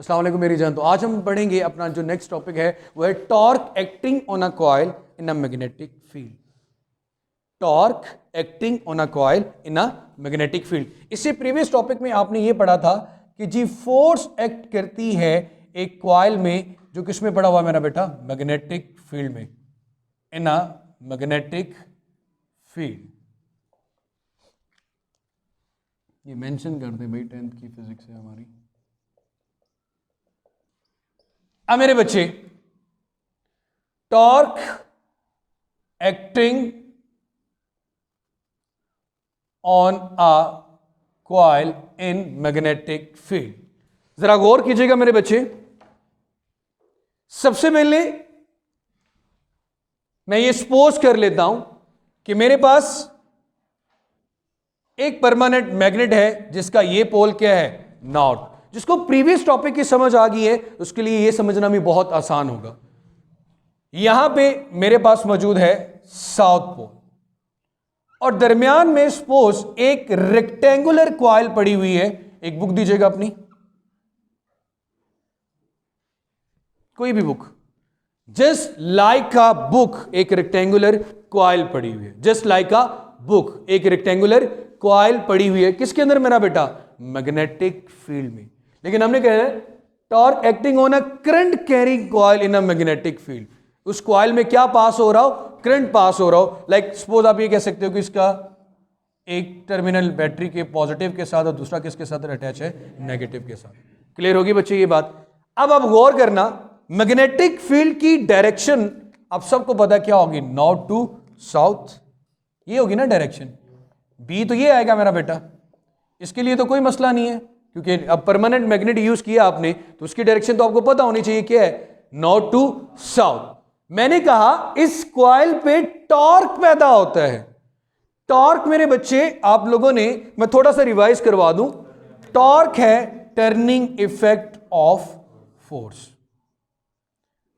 अस्सलाम वालेकुम मेरी जान। तो आज हम पढ़ेंगे अपना जो नेक्स्ट टॉपिक है वो है torque acting on a coil in a magnetic field. Torque acting on a coil in a magnetic field. इससे प्रीवियस टॉपिक में आपने ये पढ़ा था कि जी फोर्स एक्ट करती है एक कॉइल में, जो किस में पढ़ा हुआ मेरा बेटा, मैग्नेटिक फील्ड में, इन अ मैग्नेटिक फील्ड। ये मेंशन कर दे भाई, 10th की फिजिक्स है हमारी। अब मेरे बच्चे, torque acting on a coil in magnetic field, जरा गौर कीजिएगा मेरे बच्चे। सबसे पहले मैं ये सपोज कर लेता हूं कि मेरे पास एक परमानेंट मैग्नेट है जिसका ये पोल क्या है, नॉर्थ। जिसको प्रीवियस टॉपिक की समझ आ गई है उसके लिए ये समझना भी बहुत आसान होगा। यहां पे मेरे पास मौजूद है साउथ पोल और दरमियान में सपोज एक रेक्टेंगुलर कॉइल पड़ी हुई है। एक बुक दीजिएगा अपनी, कोई भी book. Just like a book, एक रेक्टेंगुलर कॉइल पड़ी हुई है। जस्ट लाइक अ बुक, एक रेक्टेंगुलर कॉइल पड़ी हुई है। किसके अंदर मेरा बेटा, मैग्नेटिक फील्ड में। लेकिन हमने कहा है torque acting on a current carrying coil in a magnetic field. उस कॉइल में क्या पास हो रहा हो, करंट पास हो रहा हो। लाइक सपोज आप ये कह सकते हो कि इसका एक टर्मिनल बैटरी के पॉजिटिव के साथ और दूसरा किसके साथ अटैच है, नेगेटिव के साथ। क्लियर होगी बच्चे ये बात। अब आप गौर करना, मैग्नेटिक फील्ड की डायरेक्शन आप सबको पता क्या होगी, नॉर्थ टू साउथ। ये होगी ना डायरेक्शन। बी तो ये आएगा मेरा बेटा, इसके लिए तो कोई मसला नहीं है क्योंकि अब परमानेंट मैग्नेट यूज किया आपने तो उसकी डायरेक्शन तो आपको पता होनी चाहिए, क्या है, नॉर्थ टू साउथ। मैंने कहा इस कॉइल पे टॉर्क पैदा होता है। टॉर्क मेरे बच्चे आप लोगों ने, मैं थोड़ा सा रिवाइज करवा दूं, टॉर्क है टर्निंग इफेक्ट ऑफ फोर्स।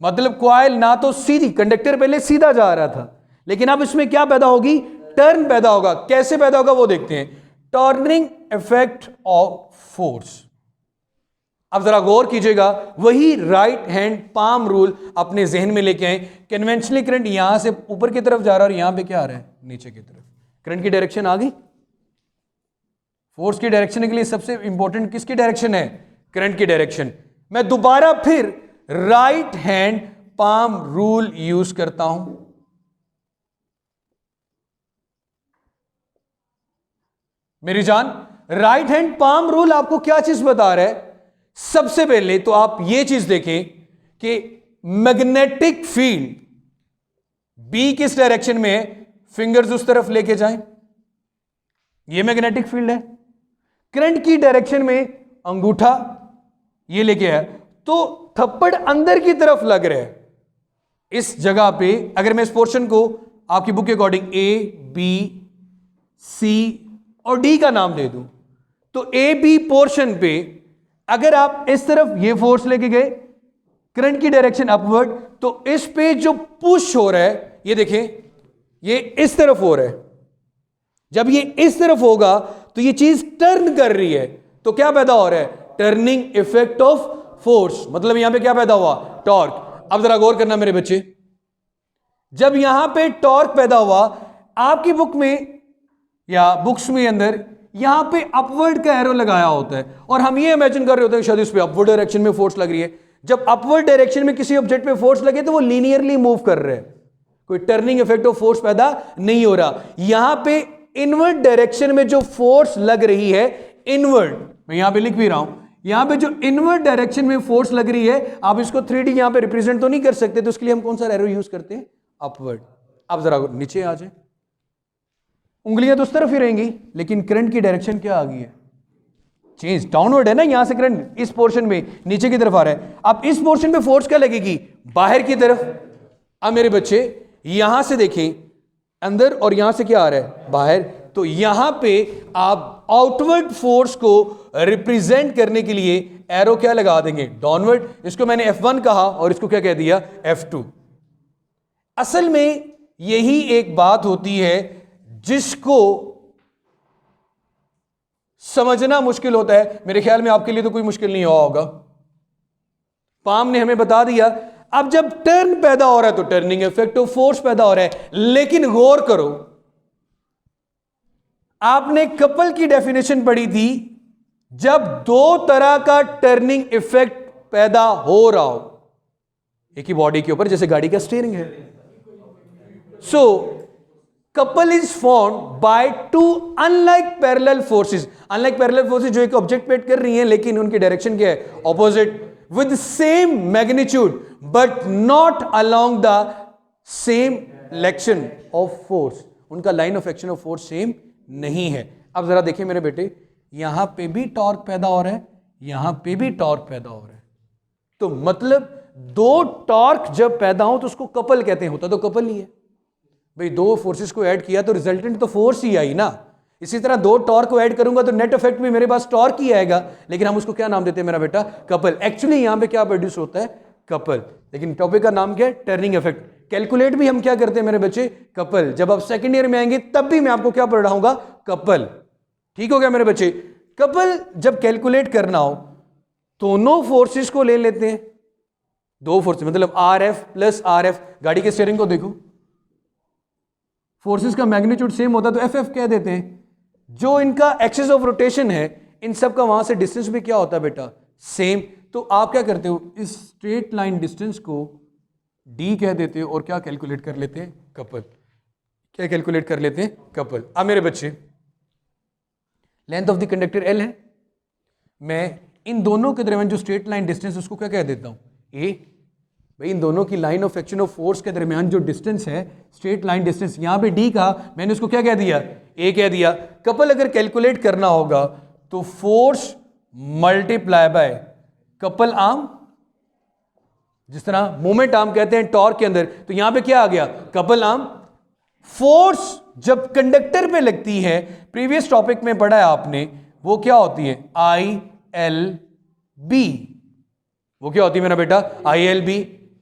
मतलब कॉइल ना तो सीधी, कंडक्टर पहले सीधा जा रहा था लेकिन अब इसमें क्या पैदा होगी, टर्न पैदा होगा। कैसे पैदा होगा वो देखते हैं, टर्निंग इफेक्ट ऑफ फोर्स। अब जरा गौर कीजिएगा, वही राइट हैंड पाम रूल अपने जहन में लेके आए। कन्वेंशनली करंट यहां से ऊपर की तरफ जा रहा है और यहां पे क्या आ रहा है, नीचे की तरफ। करंट की डायरेक्शन आ गई। फोर्स की डायरेक्शन के लिए सबसे इंपॉर्टेंट किसकी डायरेक्शन है, करंट की डायरेक्शन। मैं दोबारा फिर right hand palm rule use करता हूं। मेरी जान, राइट हैंड पाम रूल आपको क्या चीज बता रहा है। सबसे पहले तो आप ये चीज देखें कि मैग्नेटिक फील्ड बी किस डायरेक्शन में है, फिंगर्स उस तरफ लेके जाएं, ये मैग्नेटिक फील्ड है। करंट की डायरेक्शन में अंगूठा ये लेके है, तो थप्पड़ अंदर की तरफ लग रहा है। इस जगह पे अगर मैं इस पोर्शन को आपकी बुक के अकॉर्डिंग ए बी सी और डी का नाम दे दूं, तो ए बी पोर्शन पे अगर आप इस तरफ ये फोर्स लेके गए, करंट की डायरेक्शन अपवर्ड, तो इस पे जो पुश हो रहा है, ये देखें, ये इस तरफ हो रहा है। जब ये इस तरफ होगा तो ये चीज टर्न कर रही है, तो क्या पैदा हो रहा है, टर्निंग इफेक्ट ऑफ फोर्स। मतलब यहां पे क्या पैदा हुआ, टॉर्क। अब जरा गौर करना मेरे बच्चे, जब यहां पे टॉर्क पैदा हुआ, आपकी बुक में या बुक्स में अंदर यहां पे अपवर्ड का एरो लगाया होता है और हम ये इमेजिन कर रहे होते हैं शायद इस पे अपवर्ड डायरेक्शन में फोर्स लग रही है। जब अपवर्ड डायरेक्शन में किसी ऑब्जेक्ट पे फोर्स लगे तो वो लीनियरली मूव कर रहे हैं, कोई टर्निंग इफेक्ट ऑफ फोर्स पैदा नहीं हो रहा। यहां पे इनवर्ड डायरेक्शन में जो फोर्स लग रही है, इनवर्ड, मैं यहां पे लिख भी रहा हूं, यहां पे जो इनवर्ड डायरेक्शन में फोर्स लग रही है, आप इसको 3D यहां पे रिप्रेजेंट तो नहीं कर सकते, तो उसके लिए हम कौन सा एरो यूज करते हैं, अपवर्ड। अब जरा नीचे आ जाए, उंगलियां तो उस तरफ ही रहेंगी लेकिन करंट की डायरेक्शन क्या आ गई है, चेंज, डाउनवर्ड है ना। यहां से करंट इस पोर्शन में नीचे की तरफ आ रहा है। अब इस पोर्शन पे फोर्स क्या लगेगी, बाहर की तरफ। अब मेरे बच्चे यहां से देखें, अंदर और यहां से क्या आ रहा है, बाहर। तो यहां पे आप आउटवर्ड फोर्स को रिप्रेजेंट करने के लिए एरो क्या लगा देंगे, डाउनवर्ड। इसको मैंने F1 कहा और इसको क्या कह दिया, F2। असल में यही एक बात होती है जिसको समझना मुश्किल होता है। मेरे ख्याल में आपके लिए तो कोई मुश्किल नहीं हुआ होगा। पाम ने हमें बता दिया। अब जब टर्न पैदा हो रहा है तो टर्निंग इफेक्ट ऑफ फोर्स पैदा हो रहा है। लेकिन गौर करो, आपने कपल की डेफिनेशन पढ़ी थी, जब दो तरह का टर्निंग इफेक्ट पैदा हो रहा हो एक ही बॉडी के ऊपर, जैसे गाड़ी का स्टीयरिंग है। So couple is formed by two unlike parallel forces. Unlike parallel forces जो एक ऑब्जेक्ट पे कर रही हैं, लेकिन उनकी डायरेक्शन क्या है? Opposite, with same magnitude but not along the same action of force. उनका line of action of force same नहीं है। अब जरा देखिए मेरे बेटे, यहां पे भी टॉर्क पैदा हो रहा है, यहां पे भी टॉर्क पैदा हो रहा है। तो मतलब दो टॉर्क जब पैदा हो तो उसको कपल कहते हैं। होता तो कपल ही है भाई, दो फोर्सेस को ऐड किया तो रिजल्टेंट तो फोर्स ही आई ना। इसी तरह दो टॉर्क को ऐड करूंगा तो नेट इफेक्ट में मेरे पास टॉर्क ही आएगा, लेकिन हम उसको क्या नाम देते हैं मेरा बेटा? कपल। एक्चुअली यहां पे क्या प्रोड्यूस होता है? कपल। लेकिन टॉपिक का नाम क्या है? Turning effect. कैलकुलेट भी हम क्या करते हैं मेरे बच्चे? कपल। जब आप सेकेंड ईयर में आएंगे तब भी मैं आपको क्या पढ़ाऊंगा? कपल। ठीक हो गया मेरे बच्चे? कपल जब कैलकुलेट करना हो, दोनों फोर्सेस को ले लेते हैं। दो फोर्सेस मतलब R F plus R F. गाड़ी के स्टीयरिंग को देखो, फोर्सेस का मैग्नीट्यूड सेम होता तो एफ एफ कह देते हैं। जो इनका एक्सिस ऑफ रोटेशन है, इन सब का वहां से डिस्टेंस भी क्या होता है बेटा? सेम। तो आप क्या करते हो? इस स्ट्रेट लाइन डिस्टेंस को डी कह देते हो और क्या कैलकुलेट कर लेते हैं? कपल। क्या कैलकुलेट कर लेते हैं? कपल। अब मेरे बच्चे, length of the conductor L है, मैं इन दोनों के दरमियान जो स्ट्रेट लाइन डिस्टेंस उसको क्या कह देता हूं? ए। भाई इन दोनों की line of action of force के दरमियान जो डिस्टेंस है, स्ट्रेट लाइन डिस्टेंस, यहां पे डी कहा, मैंने उसको क्या कह दिया? ए कह दिया। कपल अगर कैलकुलेट करना होगा तो force multiply by couple arm, जिस तरह मोमेंट आर्म कहते हैं टॉर्क के अंदर, तो यहां पे क्या आ गया? Couple arm. फोर्स जब कंडक्टर पे लगती है, प्रीवियस टॉपिक में पढ़ा है आपने, वो क्या होती है? I L B. वो क्या होती है मेरा बेटा? आई एल बी।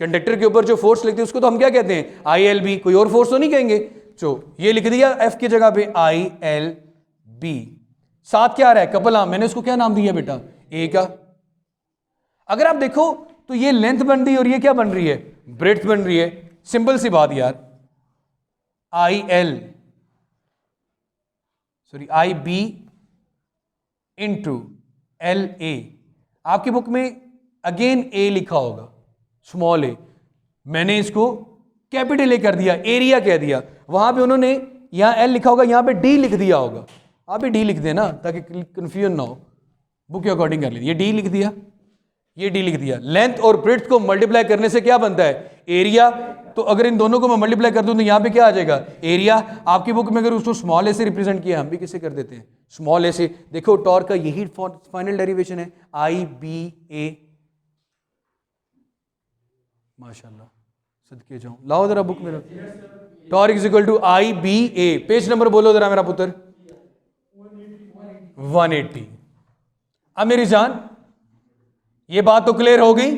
कंडक्टर के ऊपर जो फोर्स लगती है उसको तो हम क्या कहते हैं? I L B. कोई और फोर्स तो नहीं कहेंगे। तो ये लिख दिया एफ की जगह पे आई एल बी। साथ क्या आ रहा है? Couple arm. मैंने उसको क्या नाम दिया बेटा? ए का। अगर आप देखो तो ये लेंथ बन रही है और ये क्या बन रही है? ब्रेड्थ बन रही है। सिंपल सी बात यार, I L sorry I B into L A. आपकी बुक में अगेन ए लिखा होगा, स्मॉल ए। मैंने इसको कैपिटल ए कर दिया, एरिया कह दिया। वहां पे उन्होंने यहां एल लिखा होगा, यहां पे डी लिख दिया होगा। आप भी डी लिख देना ताकि कंफ्यूजन ना हो, बुक के अकॉर्डिंग कर लीजिए। ये डी लिख दिया, ये डी लिख दिया। लेंथ और ब्रेड्थ को मल्टीप्लाई करने से क्या बनता है? एरिया। तो अगर इन दोनों को मैं मल्टीप्लाई कर दूं तो यहां पे क्या आ जाएगा? एरिया। आपकी बुक में अगर उसको स्मॉल ए से रिप्रेजेंट किया, हम भी किसे कर देते हैं? स्मॉल ए से। देखो टॉर्क का यही फाइनल डेरिवेशन है, आई बी ए। माशाल्लाह, सदके जाऊं। लाओ जरा बुक में। Torque is equal to I B A. Page number बोलो जरा मेरा पुत्र। 180। अब मेरी जान, ये बात तो क्लियर हो गई।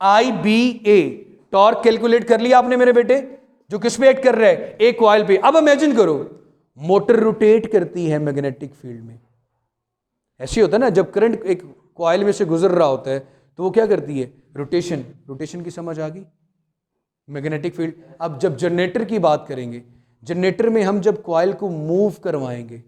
आई बी ए टॉर्क कैलकुलेट कर लिया आपने मेरे बेटे, जो किस पे एक्ट कर रहा है? एक कॉइल पे। अब इमेजिन करो, मोटर रोटेट करती है मैग्नेटिक फील्ड में। ऐसे होता है ना, जब करंट एक कॉइल में से गुजर रहा होता है तो वो क्या करती है? रोटेशन। रोटेशन की समझ आ गई? Magnetic field. अब जब जनरेटर की बात करेंगे, जनरेटर में हम जब कॉइल को मूव करवाएंगे,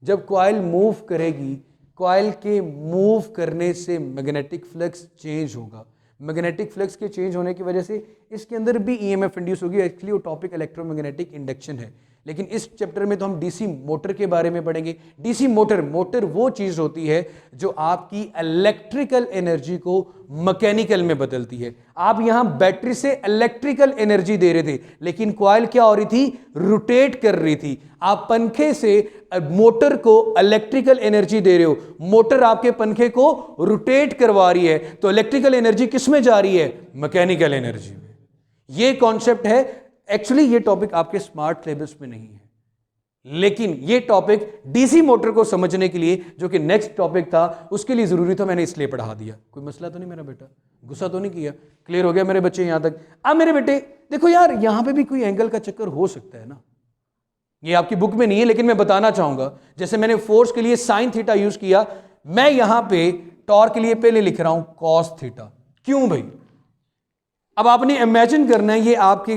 जब कॉइल मूव करेगी, कॉइल के मूव करने से मैग्नेटिक फ्लक्स चेंज होगा। मैग्नेटिक फ्लक्स के चेंज होने की वजह से इसके अंदर भी ईएमएफ इंड्यूस होगी। एक्चुअली वो टॉपिक इलेक्ट्रोमैग्नेटिक इंडक्शन है, लेकिन इस चैप्टर में तो हम डीसी मोटर के बारे में पढ़ेंगे। डीसी मोटर, मोटर वो चीज होती है जो आपकी इलेक्ट्रिकल एनर्जी को मैकेनिकल में बदलती है। आप यहां बैटरी से इलेक्ट्रिकल एनर्जी दे रहे थे, लेकिन कॉइल क्या हो रही थी? रोटेट कर रही थी। आप पंखे से मोटर को इलेक्ट्रिकल एनर्जी दे रहे हो, मोटर आपके पंखे को रोटेट करवा रही है, तो इलेक्ट्रिकल एनर्जी किस में जा रही है? मैकेनिकल एनर्जी में। यह कॉन्सेप्ट है। एक्चुअली ये टॉपिक आपके स्मार्ट सिलेबस में नहीं है, लेकिन ये टॉपिक डीसी मोटर को समझने के लिए, जो कि नेक्स्ट टॉपिक था, उसके लिए जरूरी था, मैंने इसलिए पढ़ा दिया। कोई मसला तो नहीं मेरा बेटा? गुस्सा तो नहीं किया? क्लियर हो गया मेरे बच्चे यहां तक? अब मेरे बेटे देखो यार, यहां पे भी कोई एंगल का चक्कर हो सकता है ना। ये आपकी बुक में नहीं है, लेकिन मैं बताना चाहूंगा। जैसे मैंने फोर्स के लिए साइन थीटा यूज किया, मैं यहां पे टॉर्क के लिए पहले लिख रहा हूं कॉस थीटा। क्यों भाई? अब आपने इमेजिन करना है, ये आपके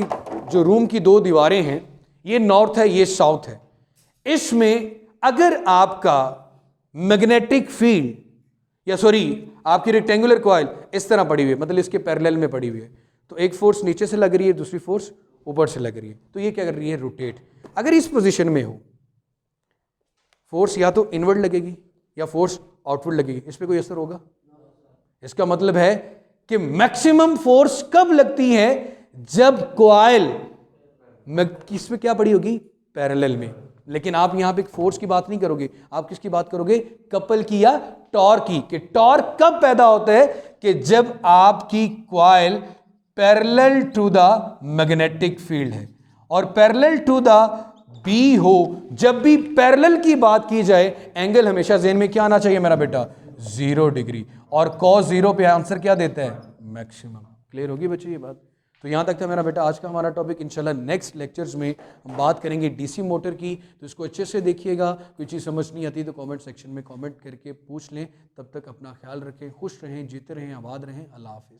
जो रूम की दो दीवारें हैं, ये नॉर्थ है, ये साउथ है। इसमें अगर आपका मैग्नेटिक फील्ड या सॉरी आपकी रेक्टेंगुलर कॉइल इस तरह पड़ी हुई है, मतलब इसके पैरेलल में पड़ी हुई है, तो एक फोर्स नीचे से लग रही है, दूसरी फोर्स ऊपर से लग रही है, तो ये क्या कर रही है? रोटेट। अगर इस पोजीशन में हो, फोर्स या तो इनवर्ड लगेगी या फोर्स आउटवर्ड लगेगी, इस पर कोई असर होगा? इसका मतलब है कि मैक्सिमम फोर्स कब लगती है? जब कॉइल किसमें क्या पड़ी होगी? पैरेलल में। लेकिन आप यहां पे फोर्स की बात नहीं करोगे, आप किसकी बात करोगे? कपल की या टॉर्क की। कि टॉर्क कब पैदा होता है? कि जब आपकी coil parallel to the magnetic field है, और पैरेलल टू द बी हो। जब भी पैरेलल की बात की जाए, एंगल हमेशा ज़हन में क्या आना चाहिए मेरा बेटा? 0 डिग्री। और cos 0 पे आंसर क्या देता है? मैक्सिमम। क्लियर होगी बच्चे ये बात? तो यहां तक था मेरा बेटा आज का हमारा टॉपिक। इंशाल्लाह नेक्स्ट लेक्चर्स में हम बात करेंगे डीसी मोटर की, तो इसको अच्छे से देखिएगा। कोई चीज़ समझ नहीं आती तो कमेंट सेक्शन में कमेंट करके पूछ लें। तब तक अपना ख्याल रखें, खुश रहें, जीते रहें, आबाद रहें। अल्लाह हाफिज़।